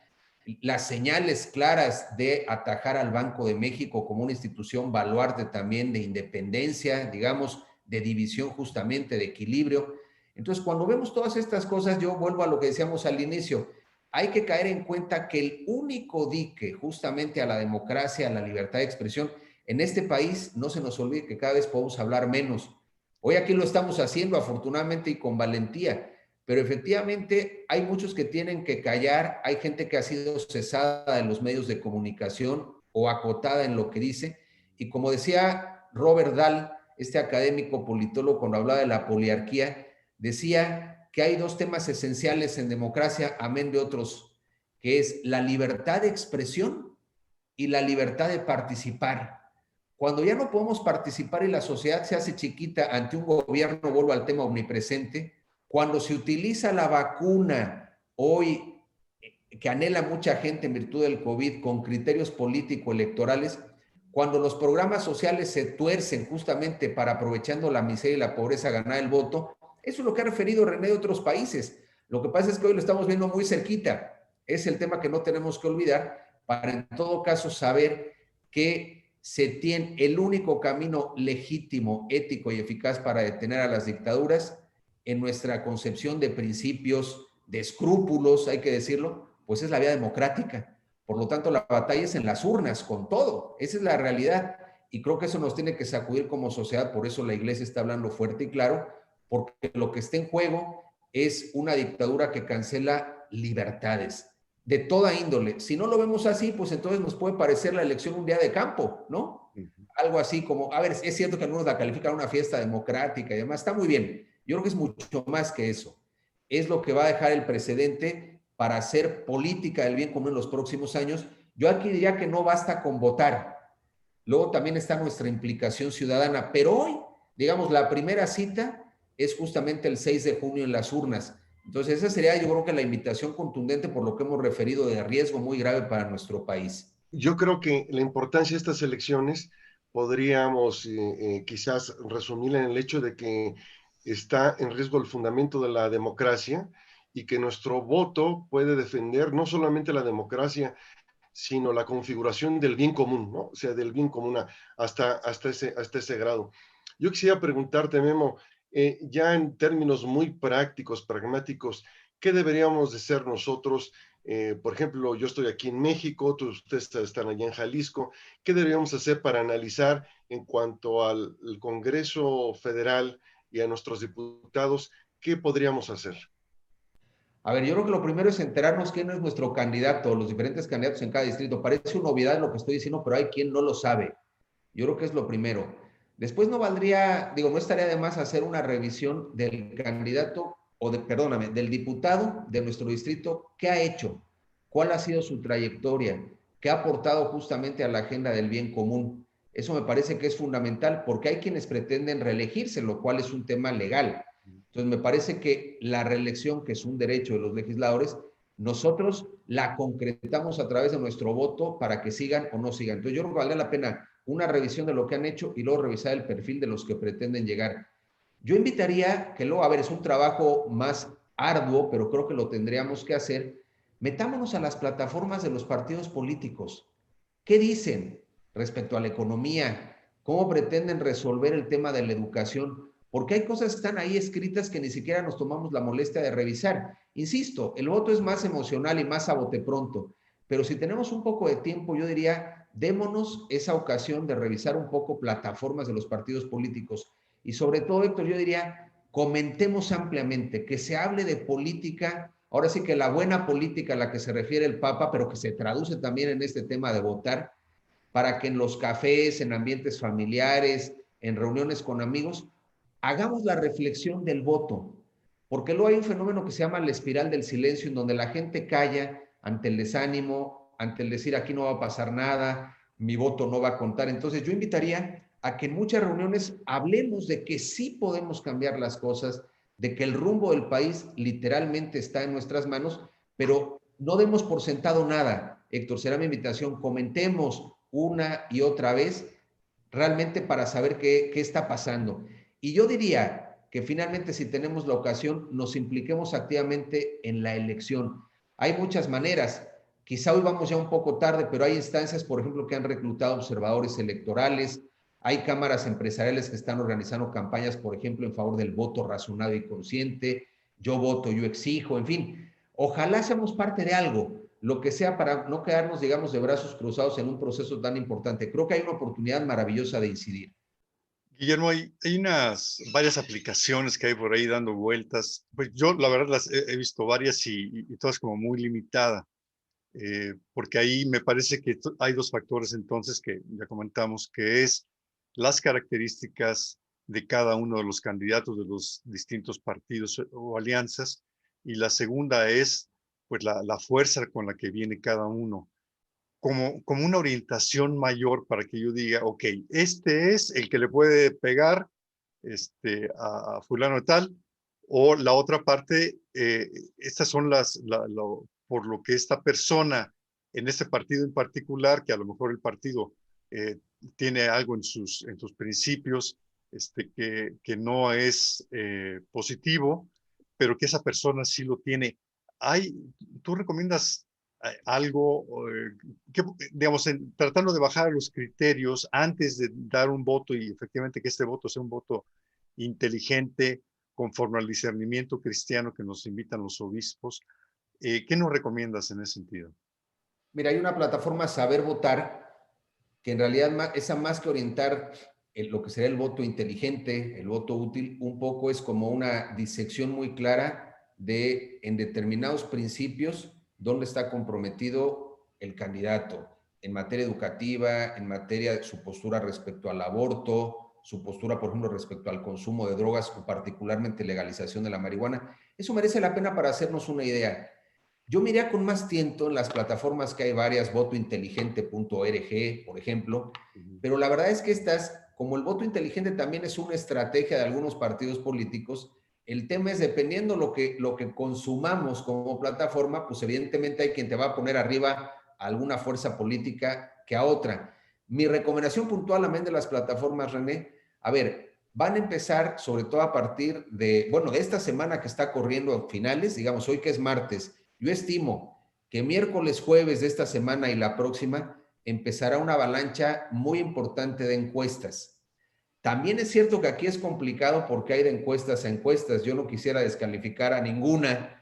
las señales claras de atajar al Banco de México como una institución baluarte también de independencia, digamos, de división justamente, de equilibrio. Entonces, cuando vemos todas estas cosas, yo vuelvo a lo que decíamos al inicio, hay que caer en cuenta que el único dique justamente a la democracia, a la libertad de expresión, en este país, no se nos olvide que cada vez podemos hablar menos. Hoy aquí lo estamos haciendo afortunadamente y con valentía, pero efectivamente hay muchos que tienen que callar, hay gente que ha sido cesada en los medios de comunicación o acotada en lo que dice, y como decía Robert Dahl, este académico politólogo, cuando hablaba de la poliarquía, decía que hay dos temas esenciales en democracia, amén de otros, que es la libertad de expresión y la libertad de participar. Cuando ya no podemos participar y la sociedad se hace chiquita ante un gobierno, vuelvo al tema omnipresente, cuando se utiliza la vacuna hoy que anhela mucha gente en virtud del COVID con criterios político-electorales, cuando los programas sociales se tuercen justamente para, aprovechando la miseria y la pobreza, ganar el voto, eso es lo que ha referido René de otros países. Lo que pasa es que hoy lo estamos viendo muy cerquita. Es el tema que no tenemos que olvidar para en todo caso saber que se tiene el único camino legítimo, ético y eficaz para detener a las dictaduras en nuestra concepción de principios, de escrúpulos, hay que decirlo, pues es la vía democrática. Por lo tanto, la batalla es en las urnas, con todo. Esa es la realidad. Y creo que eso nos tiene que sacudir como sociedad. Por eso la Iglesia está hablando fuerte y claro, porque lo que está en juego es una dictadura que cancela libertades de toda índole. Si no lo vemos así, pues entonces nos puede parecer la elección un día de campo, ¿no? Algo así como, a ver, es cierto que algunos la califican una fiesta democrática y demás, está muy bien. Yo creo que es mucho más que eso. Es lo que va a dejar el precedente para hacer política del bien común en los próximos años. Yo aquí diría que no basta con votar. Luego también está nuestra implicación ciudadana. Pero hoy, digamos, la primera cita es justamente el 6 de junio en las urnas. Entonces, esa sería, yo creo que la invitación contundente por lo que hemos referido de riesgo muy grave para nuestro país. Yo creo que la importancia de estas elecciones podríamos quizás resumirla en el hecho de que está en riesgo el fundamento de la democracia y que nuestro voto puede defender no solamente la democracia, sino la configuración del bien común, ¿no? O sea, del bien común hasta ese grado. Yo quisiera preguntarte, Memo, ya en términos muy prácticos, pragmáticos, ¿qué deberíamos de ser nosotros? Por ejemplo, yo estoy aquí en México, ustedes están allá en Jalisco. ¿Qué deberíamos hacer para analizar en cuanto al Congreso Federal y a nuestros diputados? ¿Qué podríamos hacer? A ver, yo creo que lo primero es enterarnos quién es nuestro candidato, los diferentes candidatos en cada distrito. Parece una obviedad lo que estoy diciendo, pero hay quien no lo sabe. Yo creo que es lo primero. Después no valdría, digo, no estaría de más hacer una revisión del candidato, perdóname, del diputado de nuestro distrito, qué ha hecho, cuál ha sido su trayectoria, qué ha aportado justamente a la agenda del bien común. Eso me parece que es fundamental porque hay quienes pretenden reelegirse, lo cual es un tema legal. Entonces, me parece que la reelección, que es un derecho de los legisladores, nosotros la concretamos a través de nuestro voto para que sigan o no sigan. Entonces, yo creo que vale la pena una revisión de lo que han hecho y luego revisar el perfil de los que pretenden llegar. Yo invitaría que luego, a ver, es un trabajo más arduo, pero creo que lo tendríamos que hacer. Metámonos a las plataformas de los partidos políticos. ¿Qué dicen respecto a la economía? ¿Cómo pretenden resolver el tema de la educación? Porque hay cosas que están ahí escritas que ni siquiera nos tomamos la molestia de revisar. Insisto, el voto es más emocional y más a bote pronto, pero si tenemos un poco de tiempo, yo diría, démonos esa ocasión de revisar un poco plataformas de los partidos políticos y sobre todo, Héctor, yo diría, comentemos ampliamente, que se hable de política ahora sí que la buena política a la que se refiere el Papa, pero que se traduce también en este tema de votar, para que en los cafés, en ambientes familiares, en reuniones con amigos, hagamos la reflexión del voto. Porque luego hay un fenómeno que se llama la espiral del silencio, en donde la gente calla ante el desánimo, ante el decir aquí no va a pasar nada, mi voto no va a contar. Entonces yo invitaría a que en muchas reuniones hablemos de que sí podemos cambiar las cosas, de que el rumbo del país literalmente está en nuestras manos, pero no demos por sentado nada. Héctor, será mi invitación, comentemos una y otra vez realmente para saber qué está pasando. Y yo diría que finalmente si tenemos la ocasión, nos impliquemos activamente en la elección. Hay muchas maneras. Quizá hoy vamos ya un poco tarde, pero hay instancias, por ejemplo, que han reclutado observadores electorales, hay cámaras empresariales que están organizando campañas, por ejemplo, en favor del voto razonado y consciente, yo voto, yo exijo, en fin. Ojalá seamos parte de algo, lo que sea para no quedarnos, digamos, de brazos cruzados en un proceso tan importante. Creo que hay una oportunidad maravillosa de incidir. Guillermo, hay varias aplicaciones que hay por ahí dando vueltas. Pues yo, la verdad, las he visto varias y todas como muy limitadas, porque ahí me parece que hay dos factores entonces que ya comentamos, que es las características de cada uno de los candidatos de los distintos partidos o alianzas, y la segunda es pues la fuerza con la que viene cada uno. Como una orientación mayor para que yo diga, ok, este es el que le puede pegar a fulano de tal, o la otra parte, estas son por lo que esta persona en este partido en particular, que a lo mejor el partido tiene algo en sus principios que no es positivo, pero que esa persona sí lo tiene. ¿Tú recomiendas algo que, digamos, tratando de bajar los criterios antes de dar un voto y efectivamente que este voto sea un voto inteligente, conforme al discernimiento cristiano que nos invitan los obispos? ¿Qué nos recomiendas en ese sentido? Mira, hay una plataforma Saber Votar, que en realidad esa más que orientar lo que sería el voto inteligente, el voto útil, un poco es como una disección muy clara de en determinados principios dónde está comprometido el candidato en materia educativa, en materia de su postura respecto al aborto, su postura, por ejemplo, respecto al consumo de drogas o particularmente legalización de la marihuana. Eso merece la pena para hacernos una idea. Yo miré con más tiento en las plataformas que hay varias, votointeligente.org, por ejemplo, pero la verdad es que estas, como el voto inteligente también es una estrategia de algunos partidos políticos, el tema es dependiendo lo que consumamos como plataforma, pues evidentemente hay quien te va a poner arriba a alguna fuerza política que a otra. Mi recomendación puntualmente de las plataformas, René, a ver, van a empezar sobre todo a partir de, bueno, de esta semana que está corriendo a finales, digamos hoy que es martes, yo estimo que miércoles, jueves de esta semana y la próxima empezará una avalancha muy importante de encuestas. También es cierto que aquí es complicado porque hay de encuestas a encuestas. Yo no quisiera descalificar a ninguna.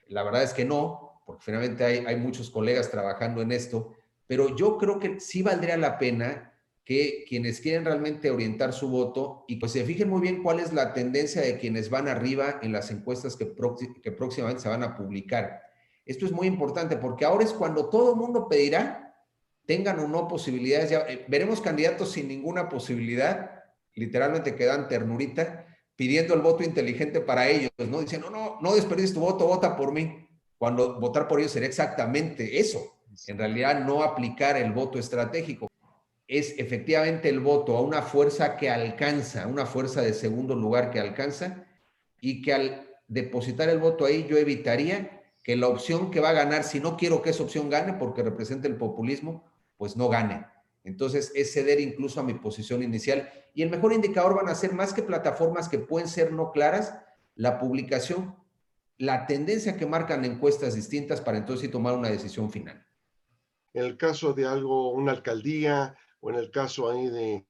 La verdad es que no, porque finalmente hay muchos colegas trabajando en esto. Pero yo creo que sí valdría la pena que quienes quieren realmente orientar su voto y pues se fijen muy bien cuál es la tendencia de quienes van arriba en las encuestas que próximamente se van a publicar. Esto es muy importante porque ahora es cuando todo el mundo pedirá, tengan o no posibilidades. Ya, veremos candidatos sin ninguna posibilidad, literalmente que dan ternurita, pidiendo el voto inteligente para ellos, ¿no? Diciendo, no desperdicies tu voto, vota por mí. Cuando votar por ellos sería exactamente eso. En realidad, no aplicar el voto estratégico. Es efectivamente el voto a una fuerza que alcanza, una fuerza de segundo lugar que alcanza, y que al depositar el voto ahí yo evitaría que la opción que va a ganar, si no quiero que esa opción gane porque representa el populismo, pues no gane. Entonces es ceder incluso a mi posición inicial. Y el mejor indicador van a ser más que plataformas que pueden ser no claras, la publicación, la tendencia que marcan encuestas distintas para entonces sí tomar una decisión final. En el caso de algo, una alcaldía, o en el caso ahí de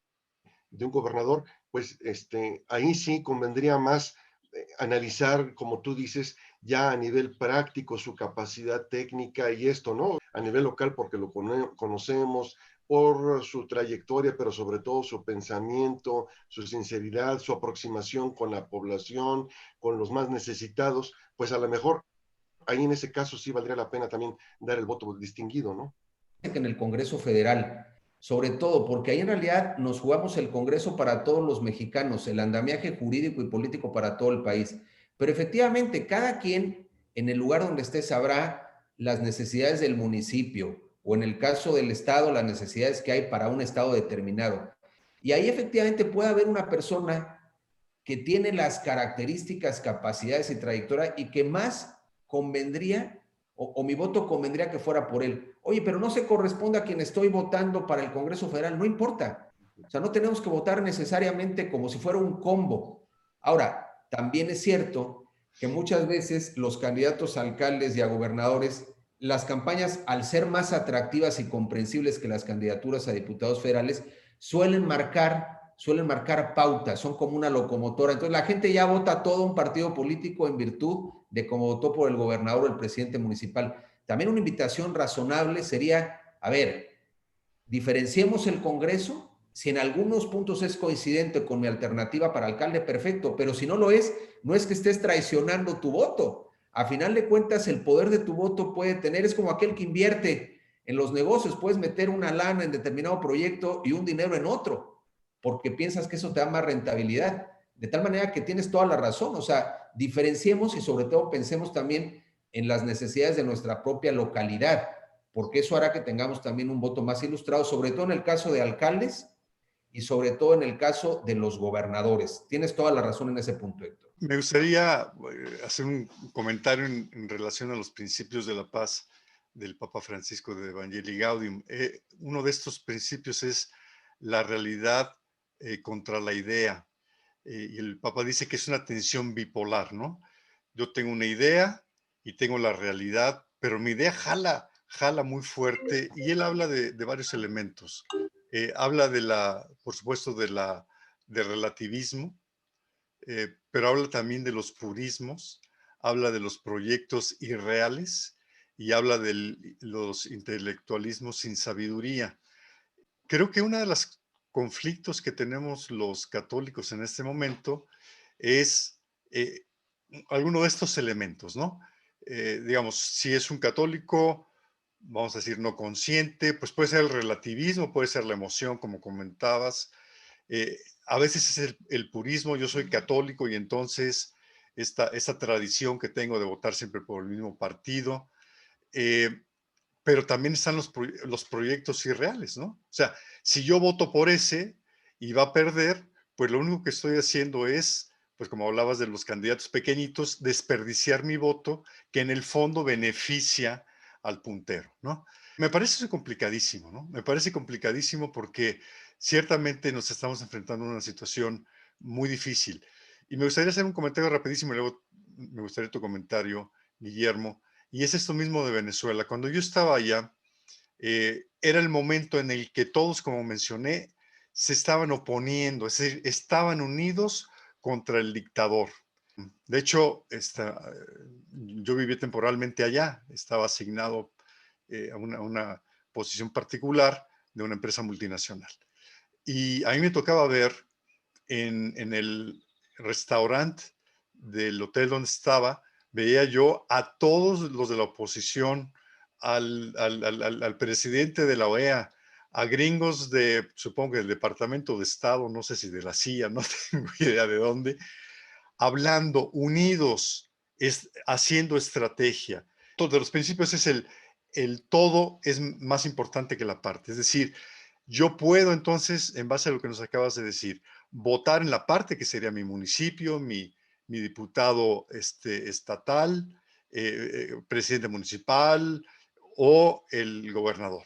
un gobernador, pues ahí sí convendría más analizar, como tú dices, ya a nivel práctico su capacidad técnica y esto, ¿no? A nivel local porque lo conocemos por su trayectoria, pero sobre todo su pensamiento, su sinceridad, su aproximación con la población, con los más necesitados, pues a lo mejor ahí en ese caso sí valdría la pena también dar el voto distinguido, ¿no? En el Congreso Federal, sobre todo porque ahí en realidad nos jugamos el Congreso para todos los mexicanos, el andamiaje jurídico y político para todo el país. Pero efectivamente, cada quien en el lugar donde esté sabrá las necesidades del municipio o en el caso del estado, las necesidades que hay para un estado determinado. Y ahí efectivamente puede haber una persona que tiene las características, capacidades y trayectoria y que más convendría o mi voto convendría que fuera por él. Oye, pero no se corresponde a quien estoy votando para el Congreso Federal, no importa. O sea, no tenemos que votar necesariamente como si fuera un combo. Ahora, también es cierto que muchas veces los candidatos a alcaldes y a gobernadores, las campañas, al ser más atractivas y comprensibles que las candidaturas a diputados federales, suelen marcar pautas, son como una locomotora. Entonces la gente ya vota todo un partido político en virtud de cómo votó por el gobernador o el presidente municipal. También una invitación razonable sería, a ver, diferenciemos el Congreso. Si en algunos puntos es coincidente con mi alternativa para alcalde, perfecto, pero si no lo es, no es que estés traicionando tu voto. A final de cuentas, el poder de tu voto puede tener, es como aquel que invierte en los negocios, puedes meter una lana en determinado proyecto y un dinero en otro, porque piensas que eso te da más rentabilidad. De tal manera que tienes toda la razón, o sea, diferenciemos y sobre todo pensemos también en las necesidades de nuestra propia localidad, porque eso hará que tengamos también un voto más ilustrado, sobre todo en el caso de alcaldes y sobre todo en el caso de los gobernadores. Tienes toda la razón en ese punto, Héctor. Me gustaría hacer un comentario en relación a los principios de la paz del Papa Francisco de Evangelii Gaudium. Uno de estos principios es la realidad contra la idea. Y el Papa dice que es una tensión bipolar, ¿no? Yo tengo una idea y tengo la realidad, pero mi idea jala muy fuerte y él habla de varios elementos. Habla por supuesto, del relativismo, pero habla también de los purismos, habla de los proyectos irreales y habla de los intelectualismos sin sabiduría. Creo que uno de los conflictos que tenemos los católicos en este momento es alguno de estos elementos, ¿no? Digamos, si es un católico, vamos a decir, no consciente, pues puede ser el relativismo, puede ser la emoción, como comentabas. A veces es el purismo, yo soy católico y entonces esta tradición que tengo de votar siempre por el mismo partido. Pero también están los proyectos irreales, ¿no? O sea, si yo voto por ese y va a perder, pues lo único que estoy haciendo es, pues como hablabas de los candidatos pequeñitos, desperdiciar mi voto que en el fondo beneficia al puntero, ¿no? Me parece eso complicadísimo, ¿no? Me parece complicadísimo porque ciertamente nos estamos enfrentando a una situación muy difícil. Y me gustaría hacer un comentario rapidísimo y luego me gustaría tu comentario, Guillermo. Y es esto mismo de Venezuela. Cuando yo estaba allá, era el momento en el que todos, como mencioné, se estaban oponiendo, es decir, estaban unidos contra el dictador. De hecho, yo viví temporalmente allá, estaba asignado a una posición particular de una empresa multinacional. Y a mí me tocaba ver en el restaurante del hotel donde estaba, veía yo a todos los de la oposición, al presidente de la OEA, a gringos de, supongo que del Departamento de Estado, no sé si de la CIA, no tengo idea de dónde, hablando, unidos, haciendo estrategia. De los principios es el todo es más importante que la parte. Es decir, yo puedo entonces, en base a lo que nos acabas de decir, votar en la parte que sería mi municipio, mi diputado estatal, presidente municipal o el gobernador.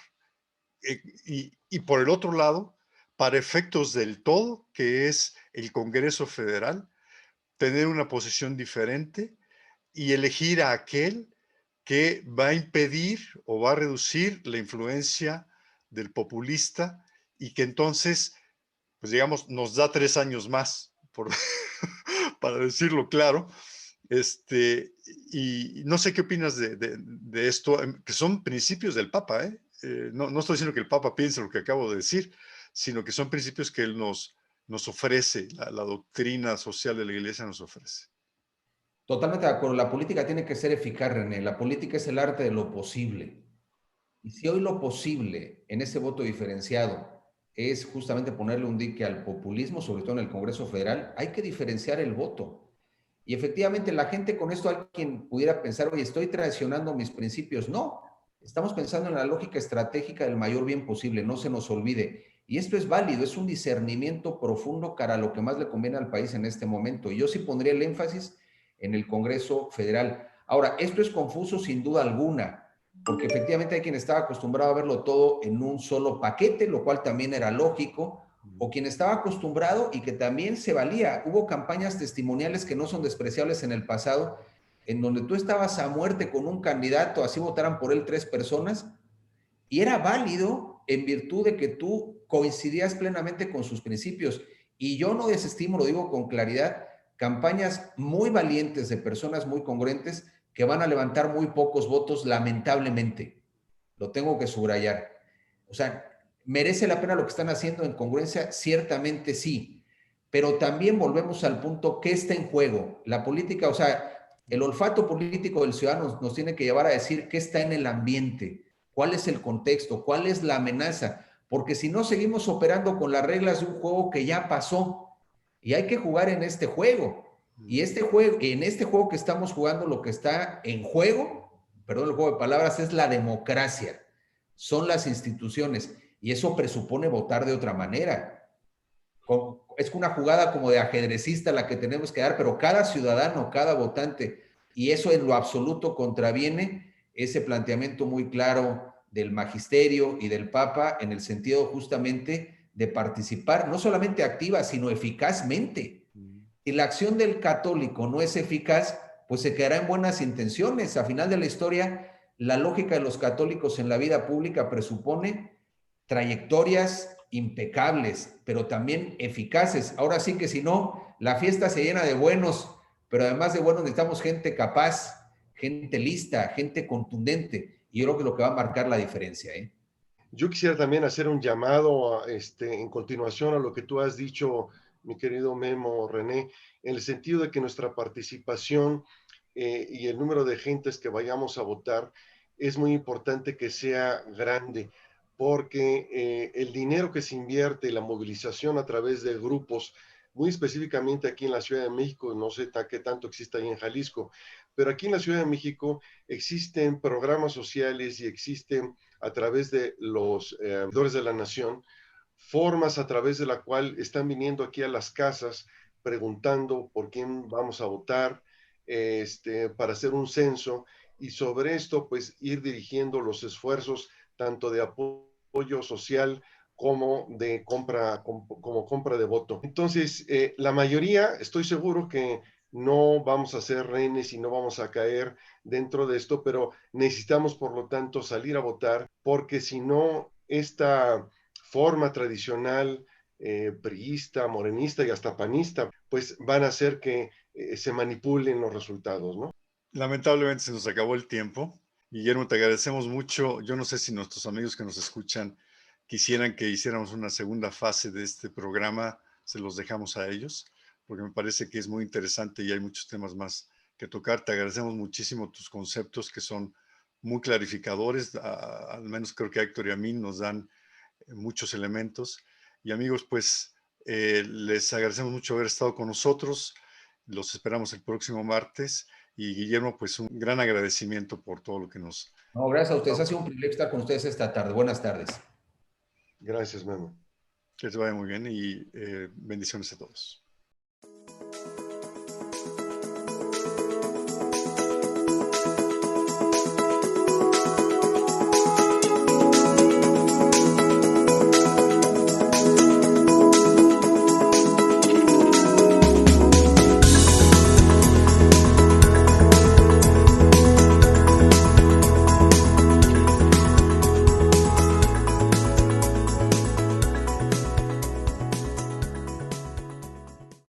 Y por el otro lado, para efectos del todo, que es el Congreso Federal, tener una posición diferente y elegir a aquel que va a impedir o va a reducir la influencia del populista y que entonces, pues digamos, nos da 3 años más, para decirlo claro. Y no sé qué opinas de esto, que son principios del Papa, ¿eh? No estoy diciendo que el Papa piense lo que acabo de decir, sino que son principios que él nos ofrece, la doctrina social de la Iglesia nos ofrece. Totalmente de acuerdo. La política tiene que ser eficaz, René. La política es el arte de lo posible. Y si hoy lo posible en ese voto diferenciado es justamente ponerle un dique al populismo, sobre todo en el Congreso Federal, hay que diferenciar el voto. Y efectivamente la gente con esto, alguien pudiera pensar, oye, estoy traicionando mis principios. No, estamos pensando en la lógica estratégica del mayor bien posible, no se nos olvide. Y esto es válido, es un discernimiento profundo cara a lo que más le conviene al país en este momento. Y yo sí pondría el énfasis en el Congreso Federal. Ahora, esto es confuso sin duda alguna, porque efectivamente hay quien estaba acostumbrado a verlo todo en un solo paquete, lo cual también era lógico, o quien estaba acostumbrado y que también se valía. Hubo campañas testimoniales que no son despreciables en el pasado, en donde tú estabas a muerte con un candidato, así votaran por él 3 personas, y era válido en virtud de que tú coincidías plenamente con sus principios. Y yo no desestimo, lo digo con claridad, campañas muy valientes de personas muy congruentes que van a levantar muy pocos votos, lamentablemente. Lo tengo que subrayar. O sea, ¿merece la pena lo que están haciendo en congruencia? Ciertamente sí. Pero también volvemos al punto, ¿qué está en juego? La política, o sea, el olfato político del ciudadano nos tiene que llevar a decir qué está en el ambiente, cuál es el contexto, cuál es la amenaza, porque si no seguimos operando con las reglas de un juego que ya pasó y hay que jugar en este juego. Y en este juego que estamos jugando, lo que está en juego, perdón el juego de palabras, es la democracia, son las instituciones y eso presupone votar de otra manera. Es una jugada como de ajedrecista la que tenemos que dar, pero cada ciudadano, cada votante, y eso en lo absoluto contraviene ese planteamiento muy claro del magisterio y del Papa en el sentido justamente de participar, no solamente activa, sino eficazmente. Si la acción del católico no es eficaz, pues se quedará en buenas intenciones. A final de la historia, la lógica de los católicos en la vida pública presupone trayectorias impecables, pero también eficaces. Ahora sí que si no, la fiesta se llena de buenos, pero además de buenos necesitamos gente capaz, gente lista, gente contundente. Y yo creo que es lo que va a marcar la diferencia, ¿eh? Yo quisiera también hacer un llamado en continuación a lo que tú has dicho, mi querido Memo, René, en el sentido de que nuestra participación y el número de gentes que vayamos a votar es muy importante que sea grande, porque el dinero que se invierte, la movilización a través de grupos, muy específicamente aquí en la Ciudad de México, no sé qué tanto existe ahí en Jalisco, pero aquí en la Ciudad de México existen programas sociales y existen a través de los servidores de la nación, formas a través de la cual están viniendo aquí a las casas preguntando por quién vamos a votar, para hacer un censo y sobre esto pues ir dirigiendo los esfuerzos tanto de apoyo social como de como compra de voto. Entonces, la mayoría, estoy seguro que no vamos a ser rehenes y no vamos a caer dentro de esto, pero necesitamos, por lo tanto, salir a votar, porque si no, esta forma tradicional, priista, morenista y hasta panista, pues van a hacer que se manipulen los resultados, ¿no? Lamentablemente se nos acabó el tiempo. Guillermo, te agradecemos mucho. Yo no sé si nuestros amigos que nos escuchan quisieran que hiciéramos una segunda fase de este programa, se los dejamos a ellos, porque me parece que es muy interesante y hay muchos temas más que tocar. Te agradecemos muchísimo tus conceptos que son muy clarificadores, al menos creo que a Héctor y a mí nos dan muchos elementos. Y amigos, pues les agradecemos mucho haber estado con nosotros. Los esperamos el próximo martes. Y Guillermo, pues un gran agradecimiento por todo lo que nos... No, gracias a ustedes. Ha sido un privilegio estar con ustedes esta tarde. Buenas tardes. Gracias, Memo. Que les vaya muy bien y bendiciones a todos.